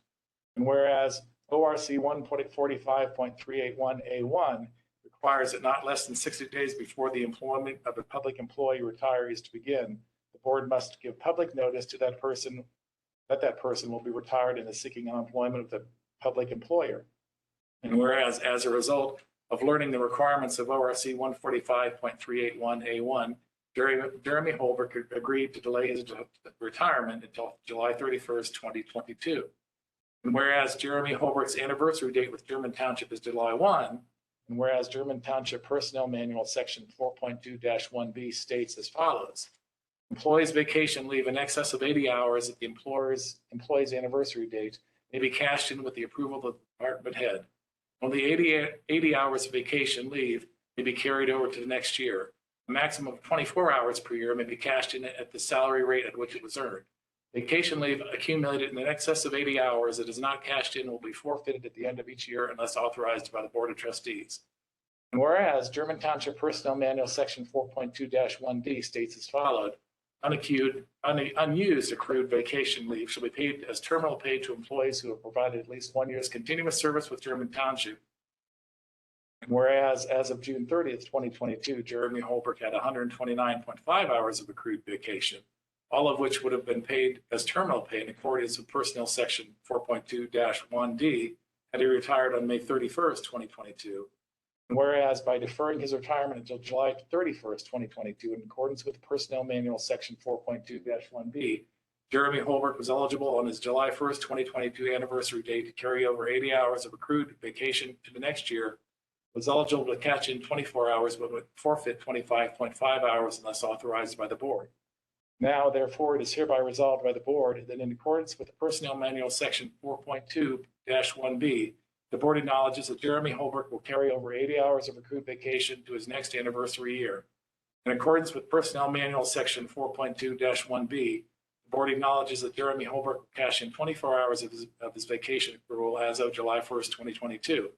And whereas ORC 145.381A1 requires that not less than 60 days before the employment of a public employee retires to begin, the board must give public notice to that person will be retired and is seeking employment of the public employer. And whereas as a result of learning the requirements of ORC 145.381A1, Jeremy Holbrook agreed to delay his retirement until July 31st, 2022. And whereas Jeremy Holbrook's anniversary date with German Township is July 1, and whereas German Township Personnel Manual Section 4.2-1B states as follows: employees' vacation leave in excess of 80 hours at the employee's anniversary date may be cashed in with the approval of the department head. Only 80 hours of vacation leave may be carried over to the next year. A maximum of 24 hours per year may be cashed in at the salary rate at which it was earned. Vacation leave accumulated in excess of 80 hours that is not cashed in will be forfeited at the end of each year unless authorized by the Board of Trustees. And whereas German Township Personnel Manual Section 4.2-1D states as followed, unused accrued vacation leave shall be paid as terminal pay to employees who have provided at least 1 year's continuous service with German Township. And whereas as of June 30th, 2022, Jeremy Holbrook had 129.5 hours of accrued vacation, all of which would have been paid as terminal pay in accordance with Personnel Section 4.2-1D had he retired on May 31st, 2022. And whereas by deferring his retirement until July 31st, 2022, in accordance with Personnel Manual Section 4.2-1B, Jeremy Holbrook was eligible on his July 1st, 2022 anniversary date to carry over 80 hours of accrued vacation to the next year, was eligible to catch in 24 hours, but would forfeit 25.5 hours unless authorized by the board. Now, therefore, it is hereby resolved by the board that in accordance with the Personnel Manual Section 4.2-1B, the board acknowledges that Jeremy Holbrook will carry over 80 hours of accrued vacation to his next anniversary year. In accordance with Personnel Manual Section 4.2-1B, the board acknowledges that Jeremy Holbrook will cash in 24 hours of his vacation accrual as of July 1st, 2022.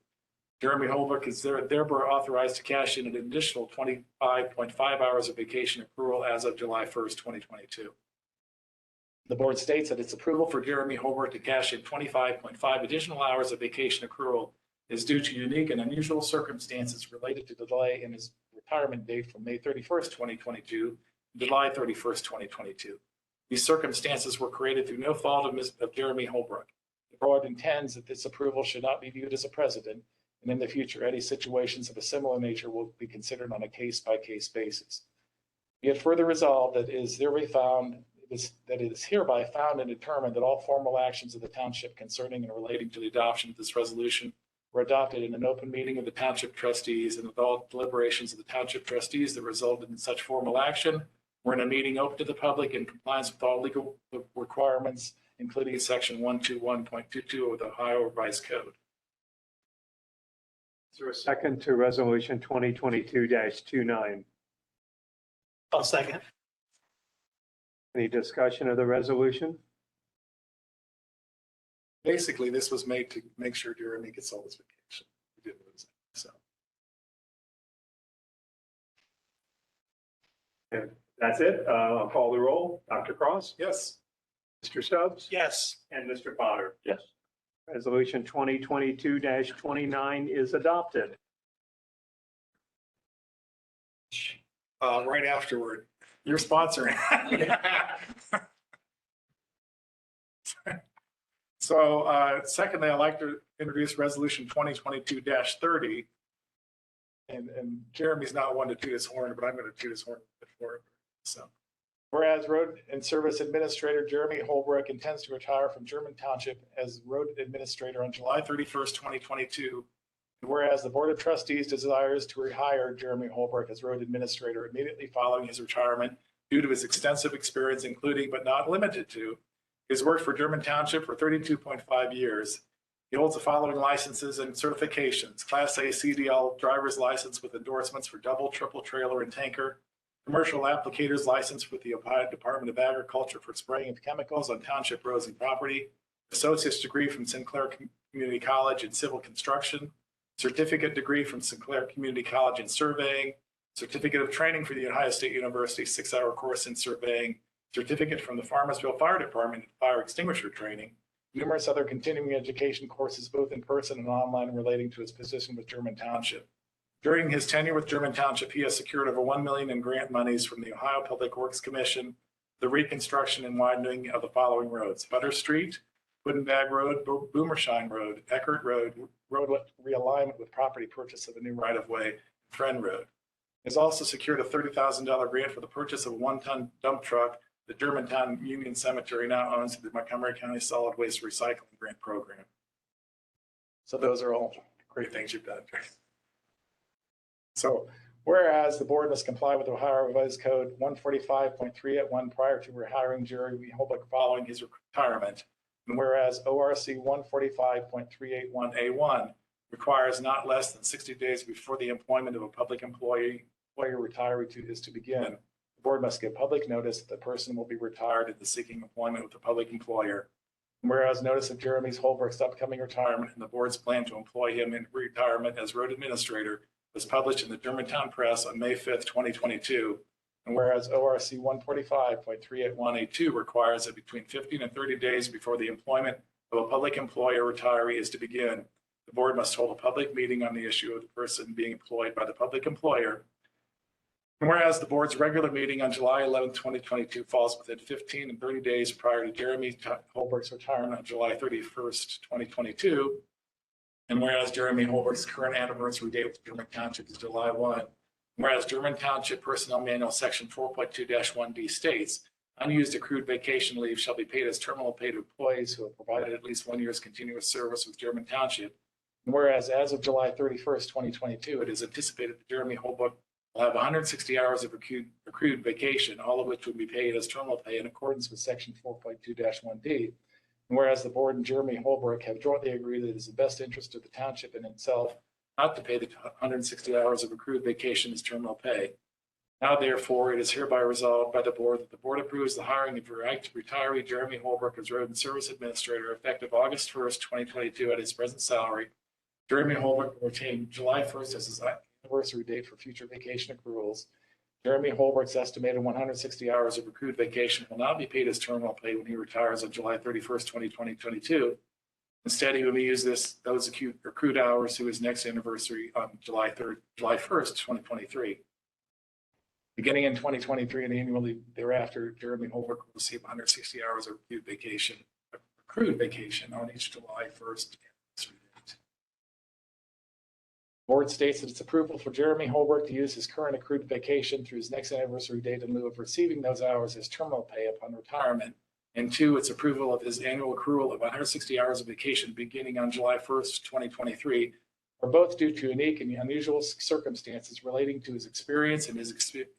Jeremy Holbrook is thereby authorized to cash in an additional 25.5 hours of vacation accrual as of July 1st, 2022. The board states that its approval for Jeremy Holbrook to cash in 25.5 additional hours of vacation accrual is due to unique and unusual circumstances related to delay in his retirement date from May 31st, 2022 to July 31st, 2022. These circumstances were created through no fault of Jeremy Holbrook. The board intends that this approval should not be viewed as a precedent, and in the future, any situations of a similar nature will be considered on a case-by-case basis. Be it further resolved that it is hereby found and determined that all formal actions of the township concerning and relating to the adoption of this resolution were adopted in an open meeting of the township trustees, and that all deliberations of the township trustees that resulted in such formal action were in a meeting open to the public in compliance with all legal requirements, including section 121.22 of the Ohio Revised Code. Is there a second to resolution 2022-29? I'll second. Any discussion of the resolution? Basically, this was made to make sure Jeremy gets all his vacation. He didn't lose it, so. And that's it. I'll call the roll. Dr. Cross? Yes. Mr. Stubbs? Yes. And Mr. Potter? Yes. Resolution 2022-29 is adopted. Right afterward, you're sponsoring. So secondly, I'd like to introduce resolution 2022-30. And Jeremy's not one to toot his horn, but I'm going to toot his horn before him. So, whereas Road and Service Administrator Jeremy Holbrook intends to retire from German Township as Road Administrator on July 31st, 2022. And whereas the Board of Trustees desires to rehire Jeremy Holbrook as Road Administrator immediately following his retirement due to his extensive experience, including but not limited to his work for German Township for 32.5 years. He holds the following licenses and certifications: Class A CDL driver's license with endorsements for double, triple trailer and tanker, commercial applicator's license with the Ohio Department of Agriculture for spraying of chemicals on township roads and property, associate's degree from Sinclair Community College in civil construction, certificate degree from Sinclair Community College in surveying, certificate of training for the Ohio State University 6-hour course in surveying, certificate from the Farmersville Fire Department in fire extinguisher training, numerous other continuing education courses, both in person and online, relating to his position with German Township. During his tenure with German Township, he has secured over $1 million in grant monies from the Ohio Public Works Commission, the reconstruction and widening of the following roads: Butter Street, Woodenbag Road, Boomershine Road, Eckert Road, road realignment with property purchase of a new right-of-way, Friend Road. He has also secured a $30,000 grant for the purchase of a 1-ton dump truck the Germantown Union Cemetery now owns through the Montgomery County Solid Waste Recycling Grant Program. So those are all great things you've done. So whereas the board must comply with Ohio Revised Code 145.381 prior to rehiring Jeremy Holbrook following his retirement, and whereas ORC 145.381A1 requires not less than 60 days before the employment of a public employee retiree is to begin, the board must give public notice that the person will be retired and is seeking employment with a public employer. And whereas notice of Jeremy Holbrook's upcoming retirement and the board's plan to employ him in retirement as road administrator was published in the Germantown Press on May 5th, 2022. And whereas ORC 145.381A2 requires that between 15 and 30 days before the employment of a public employer retiree is to begin, the board must hold a public meeting on the issue of the person being employed by the public employer. And whereas the board's regular meeting on July 11, 2022 falls within 15 and 30 days prior to Jeremy Holbrook's retirement on July 31st, 2022. And whereas Jeremy Holbrook's current anniversary date with German Township is July 1. Whereas German Township Personnel Manual Section 4.2-1D states, unused accrued vacation leave shall be paid as terminal pay to employees who have provided at least 1 year's continuous service with German Township. And whereas as of July 31st, 2022, it is anticipated that Jeremy Holbrook will have 160 hours of accrued vacation, all of which would be paid as terminal pay in accordance with Section 4.2-1D. And whereas the board and Jeremy Holbrook have jointly agreed that it is the best interest of the township and itself not to pay the 160 hours of accrued vacation as terminal pay. Now, therefore, it is hereby resolved by the board that the board approves the hiring of retiree Jeremy Holbrook as road and service administrator effective August 1st, 2022 at his present salary. Jeremy Holbrook will retain July 1st as his anniversary date for future vacation accruals. Jeremy Holbrook's estimated 160 hours of accrued vacation will not be paid as terminal pay when he retires on July 31st, 2022. Instead, he will use those accrued hours to his next anniversary on July 1st, 2023. Beginning in 2023 and annually thereafter, Jeremy Holbrook will receive 160 hours of accrued vacation on each July 1st. The board states that its approval for Jeremy Holbrook to use his current accrued vacation through his next anniversary date in lieu of receiving those hours as terminal pay upon retirement. And two, its approval of his annual accrual of 160 hours of vacation beginning on July 1st, 2023, are both due to unique and unusual circumstances relating to his experience and his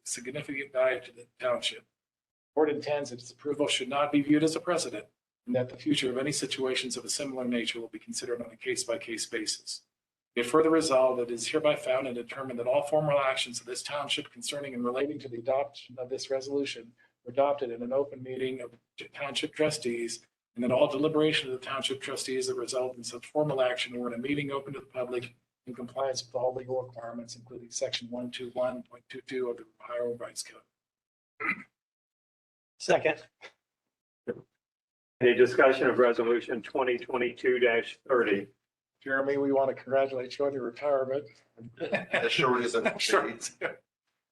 significant value to the township. The board intends that its approval should not be viewed as a precedent, and that the future of any situations of a similar nature will be considered on a case-by-case basis. Be it further resolved that it is hereby found and determined that all formal actions of this township concerning and relating to the adoption of this resolution were adopted in an open meeting of township trustees, and that all deliberation of the township trustees that result in such formal action were in a meeting open to the public in compliance with all legal requirements, including section 121.22 of the Ohio Rights Code. Second. Any discussion of resolution 2022-30? Jeremy, we want to congratulate you on your retirement. It sure isn't. Sure.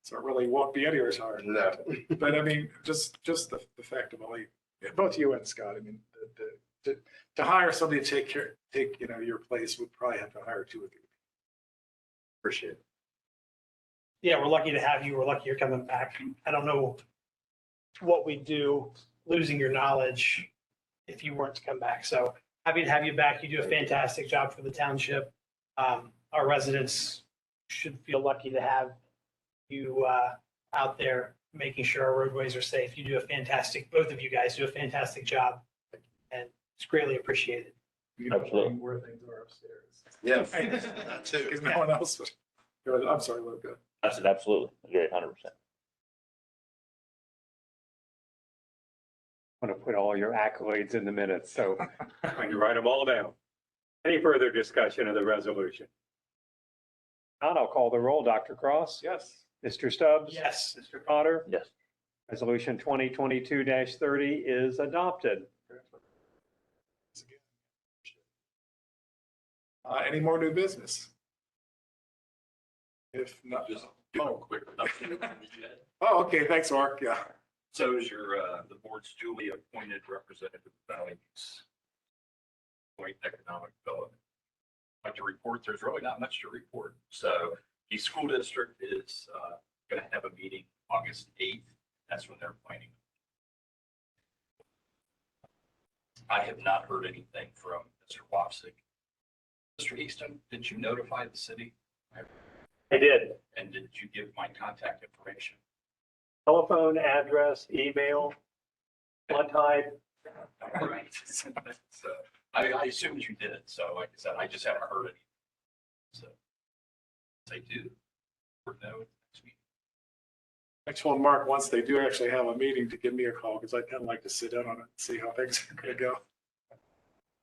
So it really won't be any retirement. No. But I mean, just the fact of all you, both you and Scott, I mean, to hire somebody to take your place, would probably have to hire two of you. Appreciate it. Yeah, we're lucky to have you. We're lucky you're coming back. I don't know what we'd do losing your knowledge if you weren't to come back. So happy to have you back. You do a fantastic job for the township. Our residents should feel lucky to have you out there making sure our roadways are safe. You do a fantastic, both of you guys do a fantastic job, and it's greatly appreciated. You know Absolutely. where things are upstairs. Yeah. That too. Because no one else would. I'm sorry, Luca. I said, absolutely, agree 100%. I'm going to put all your accolades in the minutes, so I can write them all down. Any further discussion of the resolution? Not, I'll call the roll. Dr. Cross? Yes. Mr. Stubbs? Yes. Mr. Potter? Yes. Resolution 2022-30 is adopted. Any more new business? If not, Just do a quick. oh, okay, thanks, Mark, yeah. So is your, the board's duly appointed representative values point economic development. Like to report, there's really not much to report. So the school district is going to have a meeting August 8th. That's when they're planning. I have not heard anything from Mr. Wapsick. Mr. Easton, did you notify the city? I did. And did you give my contact information? Telephone, address, email, flood tide. All right. So I assumed you did. So like I said, I just haven't heard it. So I do. Or no, I told Mark once they do actually have a meeting to give me a call because I kind of like to sit in on it and see how things are going to go.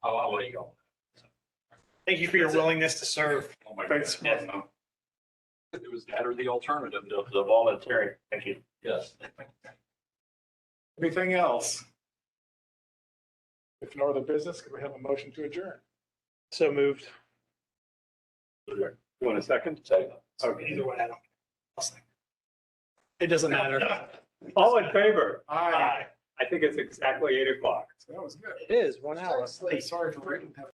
I'll let you go. Thank you for your willingness to serve. Oh my Thanks. goodness. It was that or the alternative. The voluntary, thank you. Yes. Anything else? If no other business, could we have a motion to adjourn? So moved. You want a second? Okay. Either way, I don't. It doesn't matter. All in favor? Aye. I think it's exactly 8 o'clock. That was good. It is 1 hour. Sorry for reading that.